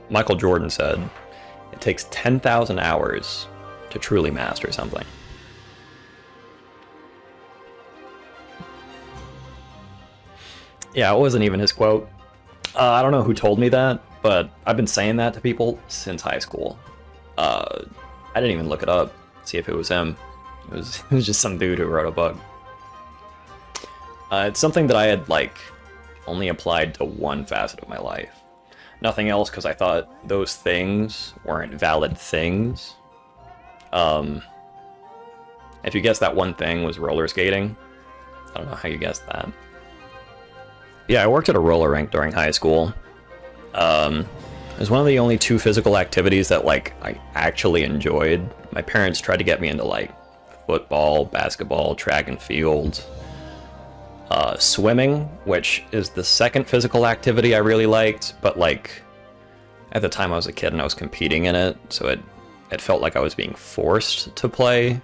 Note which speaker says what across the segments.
Speaker 1: Michael Jordan said it takes 10,000 hours to truly master something. Yeah, it wasn't even his quote. I don't know who told me that, but I've been saying that to people since high school. I didn't even look it up, see if it was him. It was just some dude who wrote a book. It's something that I had, only applied to one facet of my life. Nothing else, because I thought those things weren't valid things. If you guessed that one thing was roller skating, I don't know how you guessed that. Yeah, I worked at a roller rink during high school. It was one of the only two physical activities that, I actually enjoyed. My parents tried to get me into, football, basketball, track and field, swimming, which is the second physical activity I really liked, but, at the time I was a kid and I was competing in it, so it felt like I was being forced to play,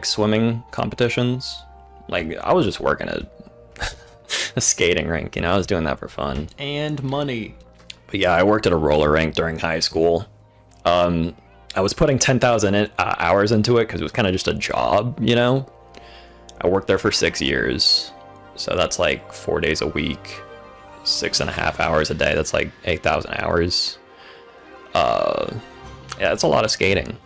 Speaker 1: swimming competitions. I was just working at a skating rink, I was doing that for fun. And money. But yeah, I worked at a roller rink during high school. I was putting 10,000 hours into it because it was kind of just a job, I worked there for 6 years. So that's 4 days a week, 6.5 hours a day. That's 8,000 hours. Yeah, it's a lot of skating.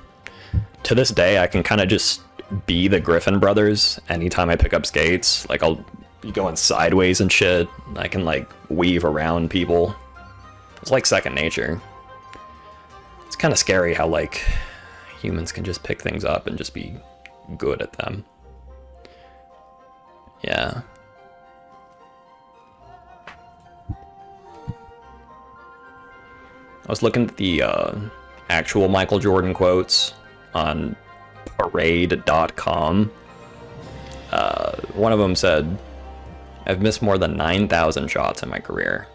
Speaker 1: To this day, I can kind of just be the Griffin brothers anytime I pick up skates. I'll be going sideways and shit. I can weave around people. It's second nature. It's kind of scary how humans can just pick things up and just be good at them. Yeah. I was looking at the actual Michael Jordan quotes on parade.com. One of them said, "I've missed more than 9,000 shots in my career.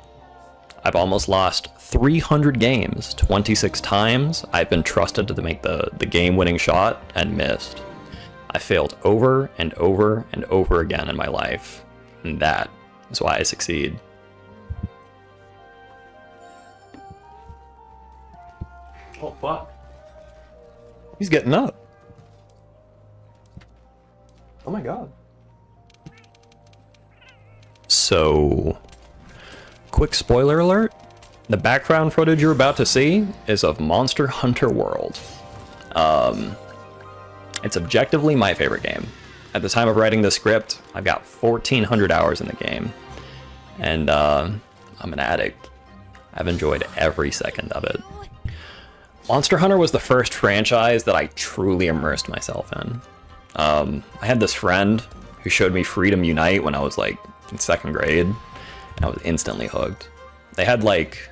Speaker 1: I've almost lost 300 games 26 times. I've been trusted to make the game-winning shot and missed. I failed over and over and over again in my life, and that is why I succeed." Oh, fuck. He's getting up. Oh my god. So, quick spoiler alert. The background footage you're about to see is of Monster Hunter World. It's objectively my favorite game. At the time of writing the script, I've got 1,400 hours in the game. And I'm an addict. I've enjoyed every second of it. Monster Hunter was the first franchise that I truly immersed myself in. I had this friend who showed me Freedom Unite when I was in second grade, and I was instantly hooked. They had like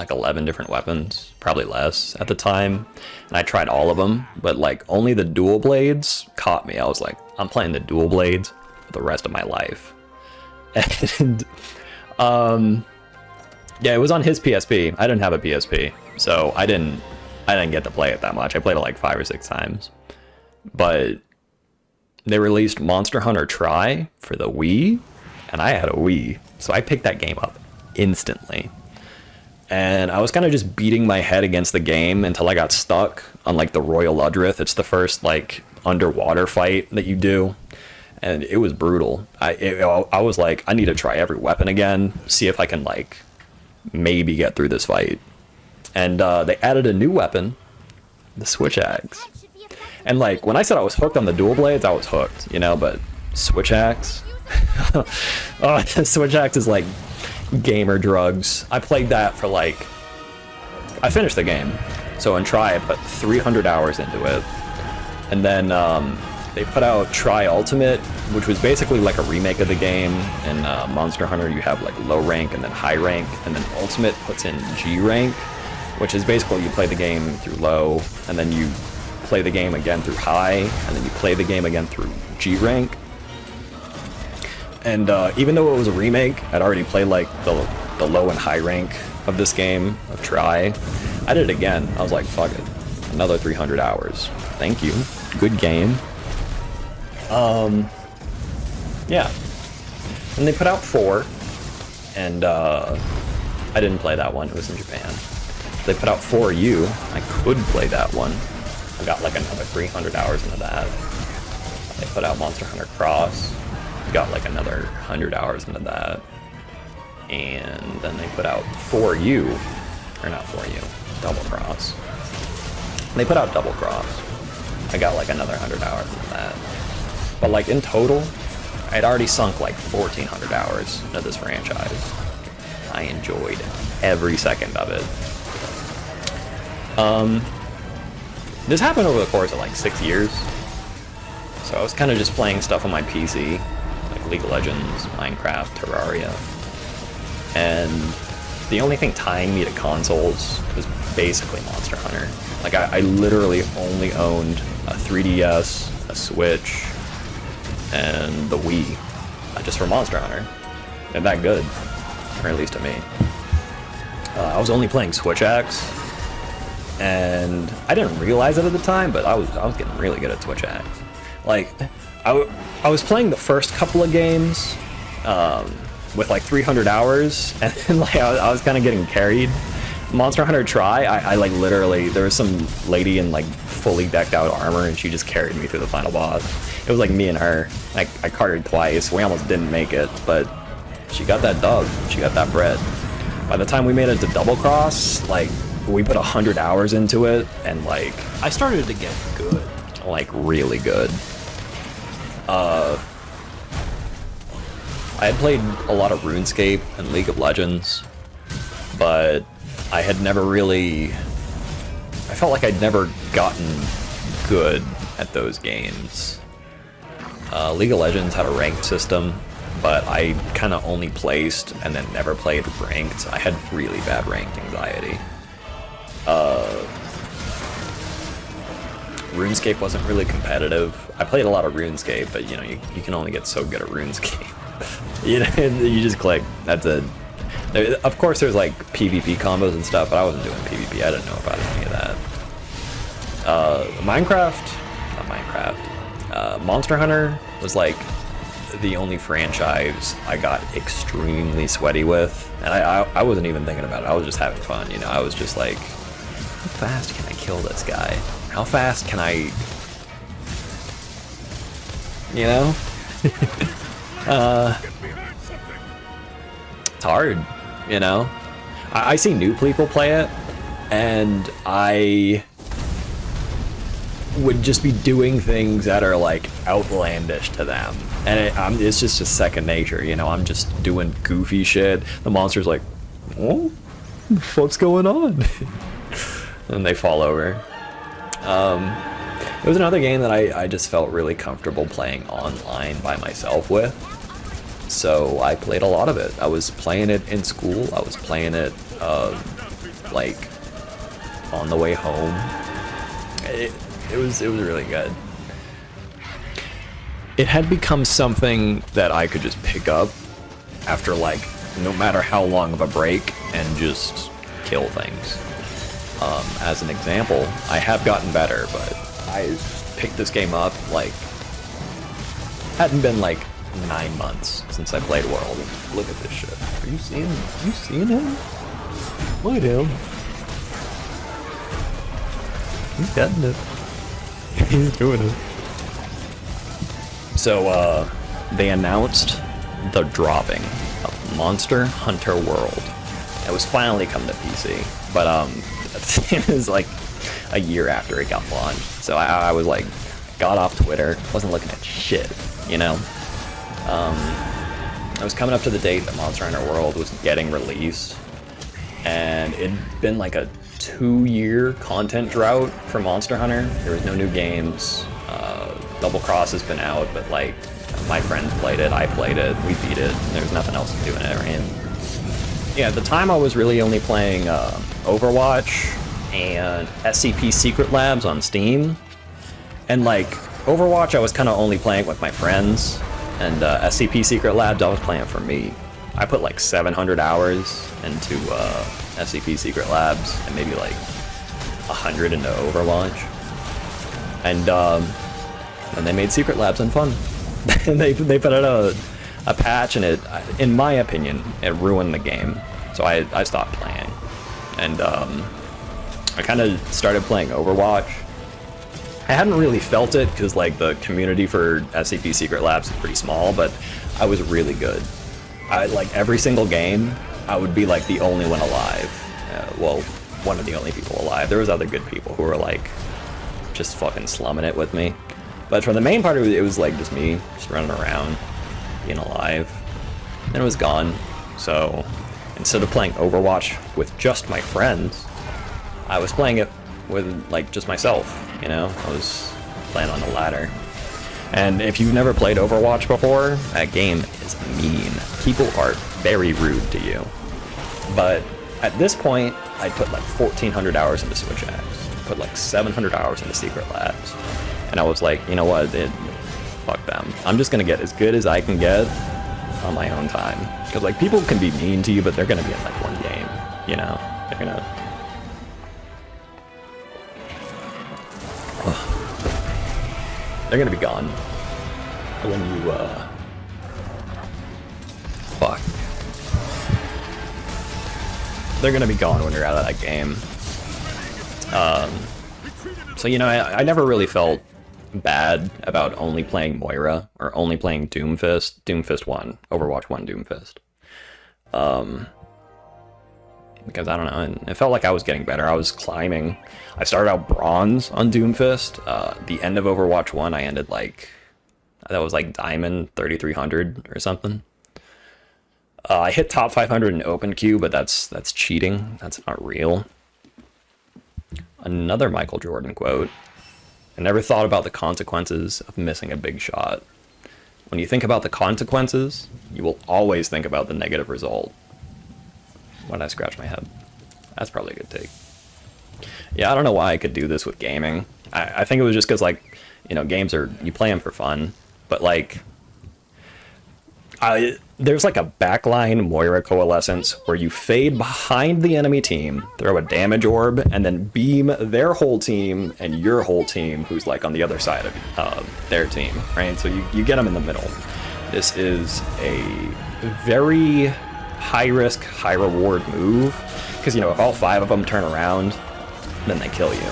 Speaker 1: 11 different weapons, probably less at the time, and I tried all of them, but only the dual blades caught me. I was like, I'm playing the dual blades for the rest of my life. And yeah, it was on his PSP. I didn't have a PSP, so I didn't get to play it that much. I played it 5 or 6 times. But they released Monster Hunter Tri for the Wii, and I had a Wii, so I picked that game up instantly. And I was kind of just beating my head against the game until I got stuck on the Royal Udrith. It's the first underwater fight that you do, and it was brutal. I was like, I need to try every weapon again, see if I can maybe get through this fight. And they added a new weapon, the Switch Axe. And when I said I was hooked on the dual blades, I was hooked, but Switch Axe, oh, Switch Axe is gamer drugs. I played that for I finished the game. So in Tri, I put 300 hours into it. And then they put out Tri Ultimate, which was basically a remake of the game. In Monster Hunter, you have low rank and then high rank, and then Ultimate puts in G rank, which is basically you play the game through low, and then you play the game again through high, and then you play the game again through G rank. And even though it was a remake, I'd already played the low and high rank of this game, of Tri. I did it again. I was like, fuck it. Another 300 hours. Thank you. Good game. Yeah. And they put out 4. And I didn't play that one. It was in Japan. They put out 4U. I could play that one. I got like another 300 hours into that. They put out Monster Hunter Cross. Got like another 100 hours into that. And then they put out 4U. Or not 4U. Double Cross. They put out Double Cross. I got like another 100 hours into that. But like in total, I'd already sunk like 1,400 hours into this franchise. I enjoyed every second of it. This happened over the course of like 6 years. So I was kind of just playing stuff on my PC, like League of Legends, Minecraft, Terraria. And the only thing tying me to consoles was basically Monster Hunter. Like I literally only owned a 3DS, a Switch, and the Wii, just for Monster Hunter. They're that good, or at least to me. I was only playing Switch Axe, and I didn't realize it at the time, but I was getting really good at Switch Axe. Like, I was playing the first couple of games with like 300 hours, and then like I was kind of getting carried. Monster Hunter Tri, I like literally, there was some lady in like fully decked out armor, and she just carried me through the final boss. It was like me and her. I carried twice. We almost didn't make it, but she got that dub. She got that bread. By the time we made it to Double Cross, like we put 100 hours into it, and like
Speaker 2: I started to get good.
Speaker 1: Like really good. I had played a lot of RuneScape and League of Legends, but I had never really, I felt like I'd never gotten good at those games. League of Legends had a ranked system, but I kind of only placed and then never played ranked. I had really bad ranked anxiety. RuneScape wasn't really competitive. I played a lot of RuneScape, but you know, you can only get so good at RuneScape. You know, you just click, that's it. Of course there's like PvP combos and stuff, but I wasn't doing PvP. I didn't know about any of that. Monster Hunter was like the only franchise I got extremely sweaty with, and I wasn't even thinking about it. I was just having fun, you know. I was just like, how fast can I kill this guy? How fast can I, you know? It's hard, you know? I see new people play it, and I would just be doing things that are like outlandish to them, and it's just a second nature, you know. I'm just doing goofy shit. The monster's like, what the fuck's going on? And they fall over. It was another game that I just felt really comfortable playing online by myself with, so I played a lot of it. I was playing it in school. I was playing it like on the way home. It was really good. It had become something that I could just pick up after like no matter how long of a break and just kill things. As an example, I have gotten better, but I picked this game up like hadn't been like 9 months since I played World. Look at this shit. Are you seeing him? Look at him. He's getting it. He's doing it. So, they announced the dropping of Monster Hunter World. It was finally coming to PC, but it was like a year after it got launched. So I was like, got off Twitter, wasn't looking at shit, you know? I was coming up to the date that Monster Hunter World was getting released, and it'd been like a 2-year content drought for Monster Hunter. There was no new games. Double Cross has been out, but like my friends played it, I played it, we beat it, and there was nothing else to do in it, right? Yeah, at the time I was really only playing Overwatch and SCP Secret Labs on Steam. And like Overwatch I was kind of only playing with my friends, and SCP Secret Labs I was playing for me. I put like 700 hours into SCP Secret Labs and maybe like 100 into Overwatch. And they made Secret Labs unfun. And they put out a patch, and it, in my opinion, it ruined the game. So I stopped playing. And I kind of started playing Overwatch. I hadn't really felt it because like the community for SCP Secret Labs is pretty small, but I was really good. I like every single game, I would be like the only one alive. Well, one of the only people alive. There was other good people who were like just fucking slumming it with me. But for the main part of it, it was like just me, just running around, being alive. Then it was gone. So instead of playing Overwatch with just my friends, I was playing it with like just myself, you know? I was playing on the ladder. And if you've never played Overwatch before, that game is mean. People are very rude to you. But at this point, I put like 1,400 hours into Switch X, put like 700 hours into Secret Labs. And I was like, you know what, fuck them. I'm just gonna get as good as I can get on my own time. Because like people can be mean to you, but they're gonna be in like one game, you know? They're gonna... They're gonna be gone when you, fuck. They're gonna be gone when you're out of that game. So, you know, I never really felt bad about only playing Moira, or only playing Doomfist. Doomfist 1. Overwatch 1 Doomfist. Because, I don't know, it felt like I was getting better. I was climbing. I started out bronze on Doomfist. The end of Overwatch 1, I ended like... That was like Diamond 3300 or something. I hit top 500 in Open Queue, but that's cheating. That's not real. Another Michael Jordan quote. I never thought about the consequences of missing a big shot. When you think about the consequences, you will always think about the negative result. Why did I scratch my head? That's probably a good take. Yeah, I don't know why I could do this with gaming. I think it was just because, like, you know, games are, you play them for fun. But, like, there's like a backline Moira coalescence where you fade behind the enemy team, throw a damage orb, and then beam their whole team and your whole team who's like on the other side of their team, right? So you get them in the middle. This is a very high risk, high reward move because, you know, if all 5 of them turn around, then they kill you.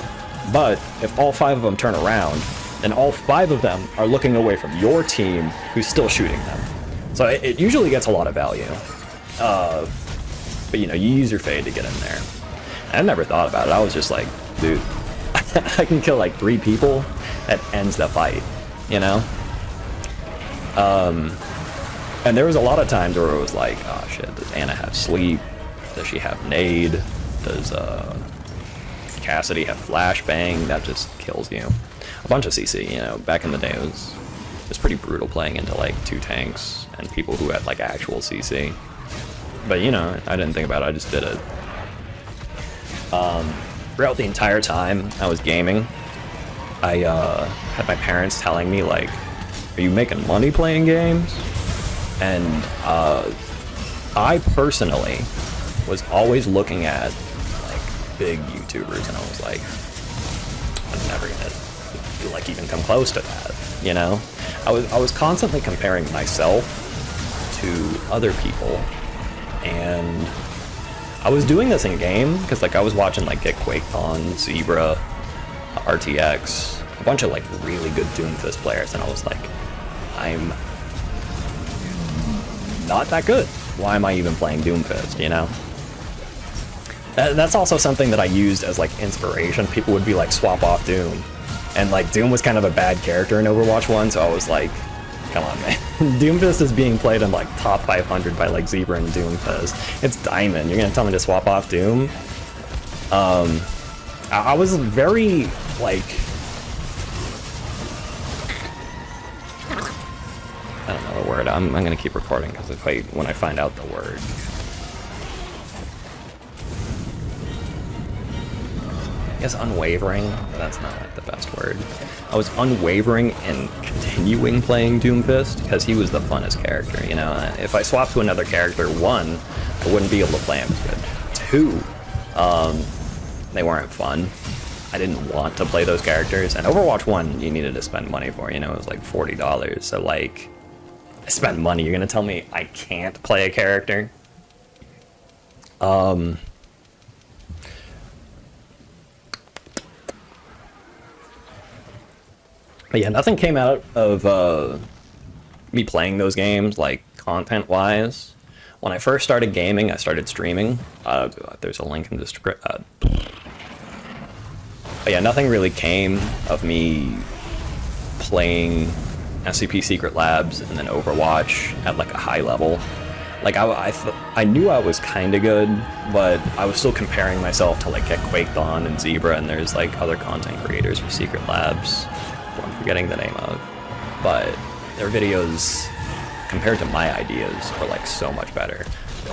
Speaker 1: But if all 5 of them turn around, then all 5 of them are looking away from your team who's still shooting them. So it usually gets a lot of value. But, you know, you use your fade to get in there. I never thought about it. I was just like, dude, I can kill like 3 people. That ends the fight, you know? And there was a lot of times where it was like, oh shit, does Anna have sleep? Does she have nade? Does Cassidy have flashbang? That just kills you. A bunch of CC, you know, back in the day it was pretty brutal playing into like 2 tanks and people who had like actual CC. But, you know, I didn't think about it, I just did it. Throughout the entire time I was gaming, I had my parents telling me like, are you making money playing games? And I personally was always looking at like big YouTubers and I was like, I'm never gonna like even come close to that, you know? I was constantly comparing myself to other people, and I was doing this in game because like I was watching like Get QuakeCon, Zebra, RTX, a bunch of like really good Doomfist players, and I was like, I'm not that good. Why am I even playing Doomfist, you know? That's also something that I used as like inspiration. People would be like, swap off Doom. And like Doom was kind of a bad character in Overwatch 1, so I was like, come on, man. Doomfist is being played in like top 500 by like Zebra and Doomfist. It's Diamond. You're gonna tell me to swap off Doom? I was very like, I don't know the word. I'm gonna keep recording because when I find out the word. I guess unwavering, but that's not like the best word. I was unwavering in continuing playing Doomfist because he was the funnest character, you know? If I swapped to another character, 1, I wouldn't be able to play him as good. 2, they weren't fun. I didn't want to play those characters. And Overwatch 1, you needed to spend money for, you know? It was like $40. So like, I spent money. You're gonna tell me I can't play a character? But yeah, nothing came out of me playing those games, like, content-wise. When I first started gaming, I started streaming. There's a link in the description. But yeah, nothing really came of me playing SCP Secret Labs and then Overwatch at like a high level. Like I knew I was kind of good, but I was still comparing myself to like Get Quaked On and Zebra, and there's like other content creators for Secret Labs who I'm forgetting the name of. But their videos, compared to my ideas, are like so much better.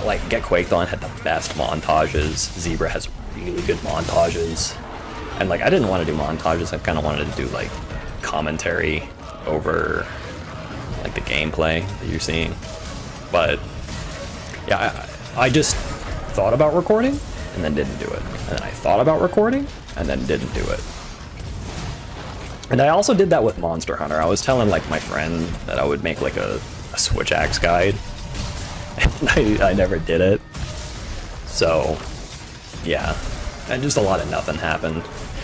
Speaker 1: Like Get Quaked On had the best montages. Zebra has really good montages. And like I didn't want to do montages, I kind of wanted to do like commentary over like the gameplay that you're seeing. But yeah, I just thought about recording and then didn't do it. And then I thought about recording and then didn't do it. And I also did that with Monster Hunter. I was telling like my friend that I would make like a Switch Axe guide. And I never did it. So yeah, and just a lot of nothing happened.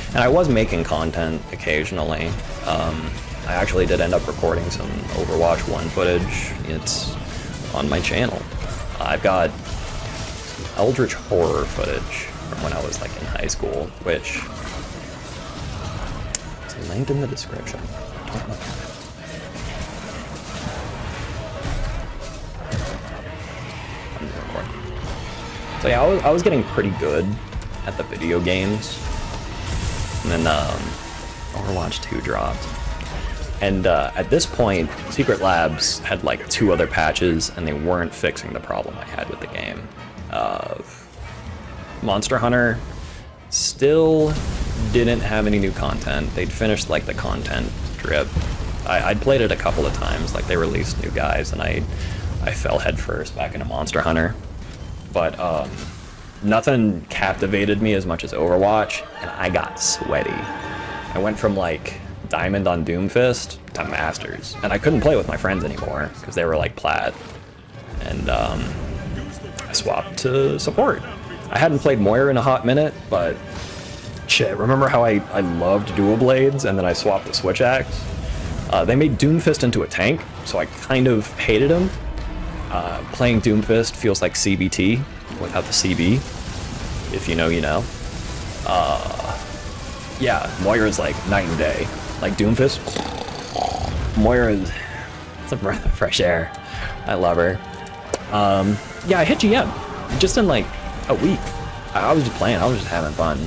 Speaker 1: And I was making content occasionally. I actually did end up recording some Overwatch 1 footage. It's on my channel. I've got Eldritch Horror footage from when I was like in high school, which is linked in the description. So yeah, I was getting pretty good at the video games. And then Overwatch 2 dropped. And at this point, Secret Labs had like 2 other patches, and they weren't fixing the problem I had with the game. Monster Hunter still didn't have any new content. They'd finished like the content drip. I'd played it a couple of times, like they released new guys, and I fell headfirst back into Monster Hunter. But nothing captivated me as much as Overwatch, and I got sweaty. I went from like Diamond on Doomfist to Masters, and I couldn't play with my friends anymore because they were like Plat. And I swapped to support. I hadn't played Moira in a hot minute, but shit, remember how I loved dual blades and then I swapped the Switch Axe? They made Doomfist into a tank, so I kind of hated him. Playing Doomfist feels like CBT without the CB. If you know, you know. Yeah, Moira's like night and day. Like Doomfist, Moira's, it's a breath of fresh air. I love her. Yeah, I hit GM just in like a week. I was just playing, I was just having fun.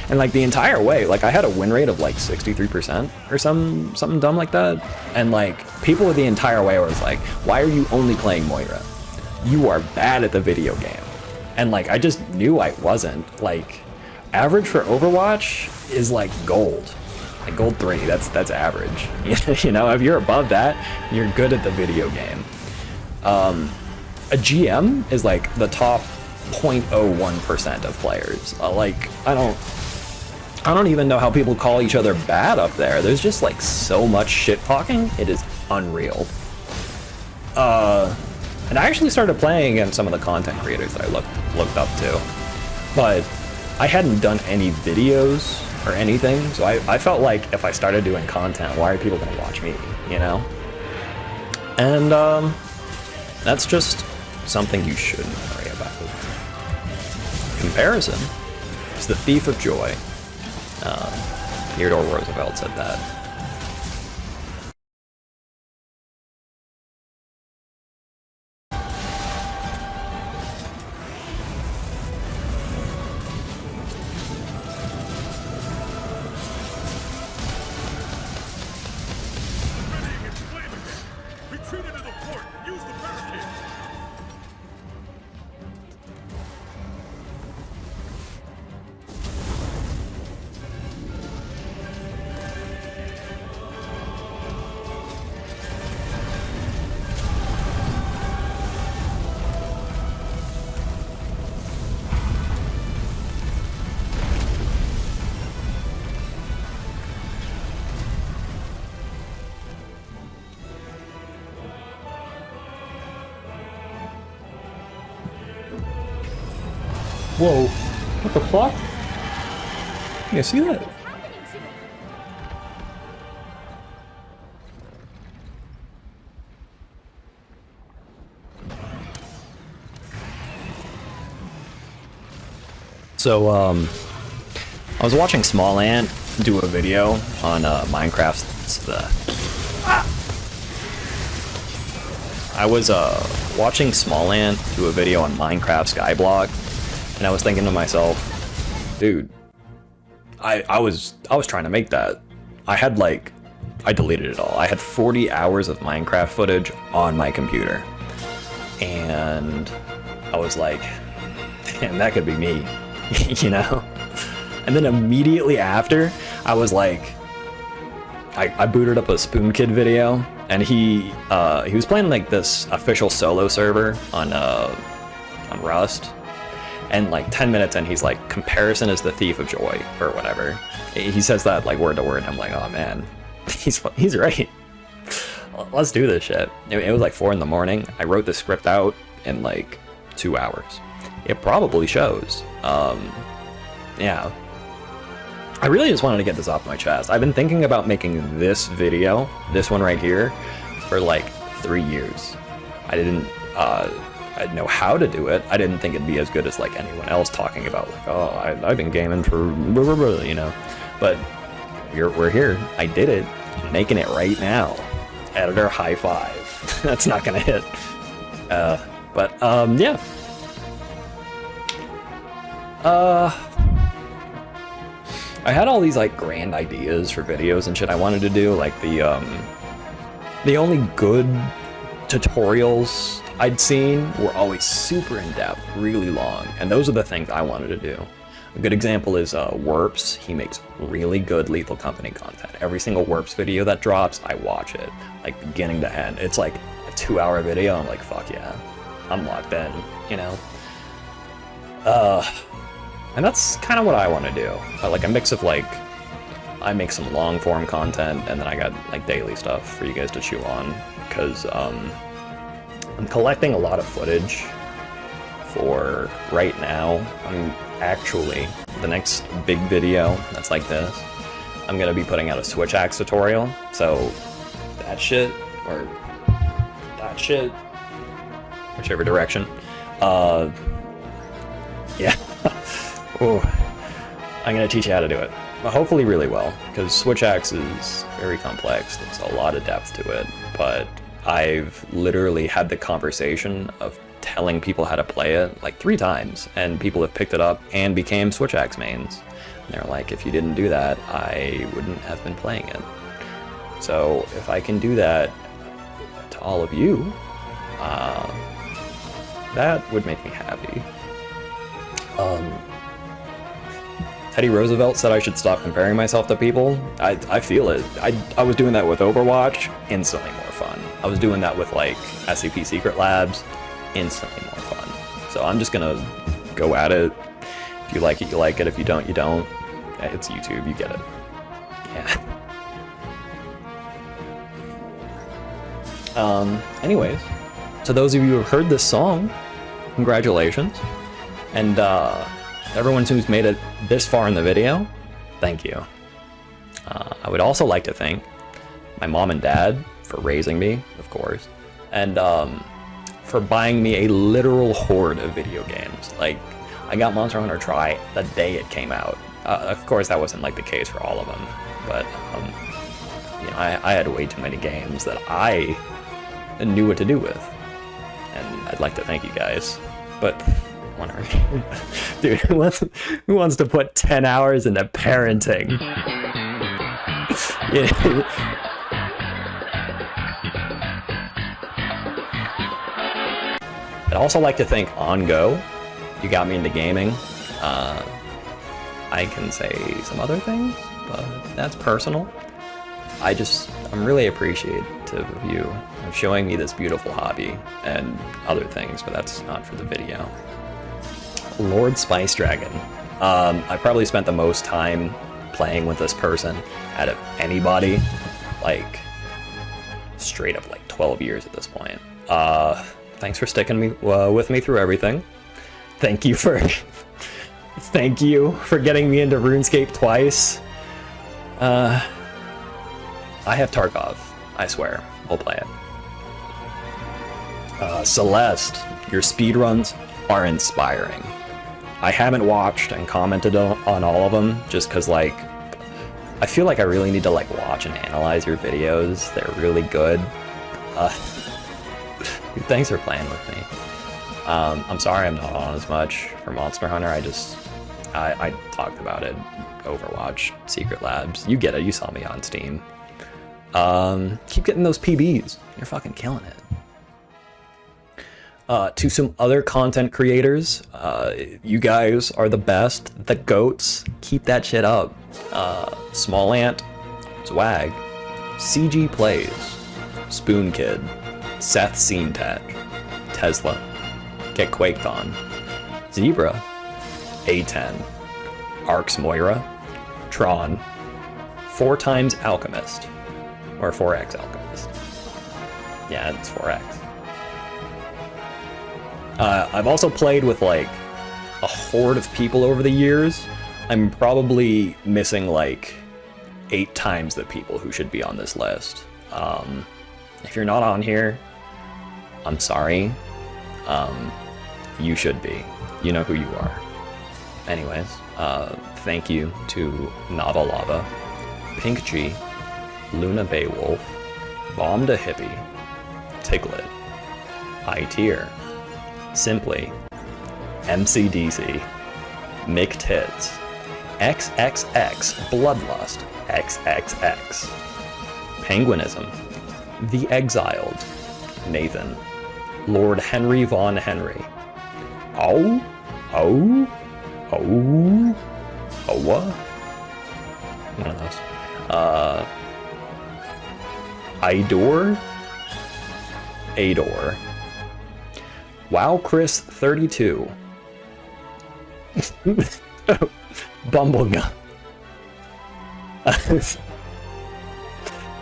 Speaker 1: And like the entire way, like I had a win rate of like 63% or something dumb like that. And like people the entire way was like, why are you only playing Moira? You are bad at the video game. And like I just knew I wasn't. Like average for Overwatch is like gold. Like gold 3, that's average. You know, if you're above that, you're good at the video game. A GM is like the top 0.01% of players. Like I don't even know how people call each other bad up there. There's just like so much shit talking. It is unreal. And I actually started playing against some of the content creators that I looked up to, but I hadn't done any videos or anything, so I felt like if I started doing content, why are people gonna watch me, you know? And that's just something you shouldn't worry about. Comparison is the thief of joy. Theodore Roosevelt said that. Whoa. What the fuck? You see that? So, I was watching Small Ant do a video on Minecraft's I was watching Small Ant do a video on Minecraft Skyblock, and I was thinking to myself, dude, I was trying to make that. I deleted it all. I had 40 hours of Minecraft footage on my computer, and I was like, damn, that could be me. You know? And then immediately after, I was like, I booted up a Spoon Kid video, and he was playing like this official solo server on Rust, and like 10 minutes in, he's like, comparison is the thief of joy, or whatever. He says that like word to word, and I'm like, oh man, he's right. Let's do this shit. It was like 4 in the morning. I wrote the script out in like 2 hours. It probably shows. Yeah. I really just wanted to get this off my chest. I've been thinking about making this video, this one right here, for like 3 years. I didn't know how to do it. I didn't think it'd be as good as like anyone else talking about like, oh, I've been gaming for blah, blah, blah, you know. But we're here. I did it. I'm making it right now. Editor high five. That's not gonna hit. Yeah. I had all these like grand ideas for videos and shit I wanted to do, like the only good tutorials I'd seen were always super in-depth, really long, and those are the things I wanted to do. A good example is Werps. He makes really good Lethal Company content. Every single Werps video that drops, I watch it, like beginning to end. It's like a 2-hour video, I'm like, fuck yeah, I'm locked in, you know? And that's kind of what I want to do. Like a mix of like, I make some long form content, and then I got like daily stuff for you guys to chew on, because I'm collecting a lot of footage for right now. I'm actually, the next big video that's like this, I'm gonna be putting out a switch axe tutorial. So that shit, or that shit, whichever direction. Yeah. Ooh, I'm gonna teach you how to do it, but hopefully really well, because switch axe is very complex. There's a lot of depth to it, but I've literally had the conversation of telling people how to play it like 3 times, and people have picked it up and became switch axe mains. And they're like, if you didn't do that, I wouldn't have been playing it. So if I can do that to all of you, that would make me happy. Teddy Roosevelt said I should stop comparing myself to people. I feel it. I was doing that with Overwatch, instantly more fun. I was doing that with like SCP Secret Labs, instantly more fun. So I'm just gonna go at it. If you like it, you like it. If you don't, you don't. It's YouTube, you get it. Yeah. Anyways, to those of you who have heard this song, congratulations. And everyone who's made it this far in the video, thank you. I would also like to thank my mom and dad for raising me, of course, and for buying me a literal horde of video games. Like, I got Monster Hunter Tri the day it came out. Of course, that wasn't like the case for all of them, but you know, I had way too many games that I knew what to do with, and I'd like to thank you guys. But dude, who wants to put 10 hours into parenting? Yeah. I'd also like to thank OnGo. You got me into gaming. I can say some other things, but that's personal. I'm really appreciative of you of showing me this beautiful hobby and other things, but that's not for the video. Lord Spice Dragon. I probably spent the most time playing with this person out of anybody, like straight up like 12 years at this point. Thanks for sticking with me through everything. Thank you for Thank you for getting me into RuneScape twice. I have Tarkov, I swear. We'll play it. Celeste, your speedruns are inspiring. I haven't watched and commented on all of them just because, like, I feel like I really need to, like, watch and analyze your videos. They're really good. Thanks for playing with me. I'm sorry I'm not on as much for Monster Hunter. I talked about it. Overwatch, Secret Labs. You get it. You saw me on Steam. Keep getting those PBs. You're fucking killing it. To some other content creators, you guys are the best. The GOATs. Keep that shit up. Small Ant, Zwag, CG Plays, Spoon Kid, Seth Seentech, Tesla, Get Quaked On, Zebra, A10, Arx Moira, Tron, 4x Alchemist, or 4x Alchemist. Yeah, it's 4x. I've also played with like a horde of people over the years. I'm probably missing like 8 times the people who should be on this list. If you're not on here, I'm sorry. You should be. You know who you are. Anyways, thank you to Nava Lava, Pink G, Luna Beowulf, Bomb to Hippie, Tiglet, I Tier, Simply, MCDC, Mick Tits, XXX Bloodlust, XXX, Penguinism, The Exiled, Nathan, Lord Henry Von Henry, what? One of those. Ador, Wow Chris 32, Bumblegum,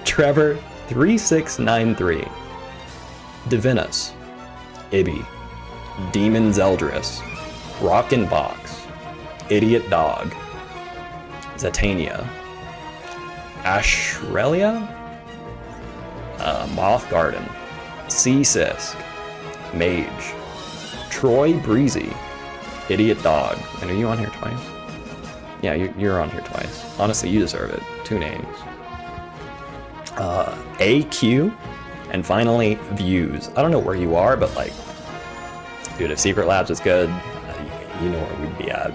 Speaker 1: Trevor 3693, Divinus, Ibby, Demon Zeldris, Rockin' Box, Idiot Dog, Zetania, Ashrelia, Moth Garden, Sea Sisk, Mage, Troy Breezy, Idiot Dog. And are you on here twice? Yeah, you're on here twice. Honestly, you deserve it. 2 names. AQ, and finally, Views. I don't know where you are, but like, dude, if Secret Labs is good, you know where we'd be at.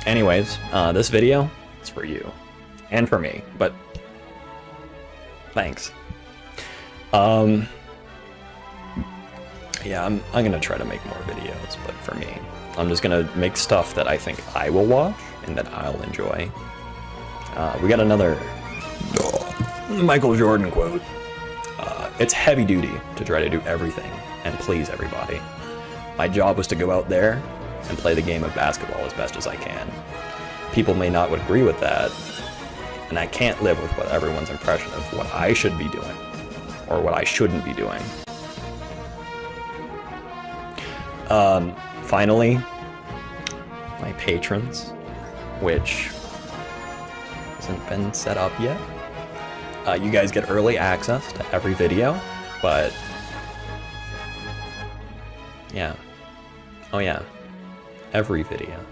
Speaker 1: Anyways, this video is for you. And for me, but thanks. Yeah, I'm gonna try to make more videos, but for me, I'm just gonna make stuff that I think I will watch and that I'll enjoy. We got another Michael Jordan quote. It's heavy duty to try to do everything and please everybody. My job was to go out there and play the game of basketball as best as I can. People may not agree with that, and I can't live with what everyone's impression of what I should be doing or what I shouldn't be doing. Finally, my patrons, which hasn't been set up yet. You guys get early access to every video, but yeah. Oh yeah, every video.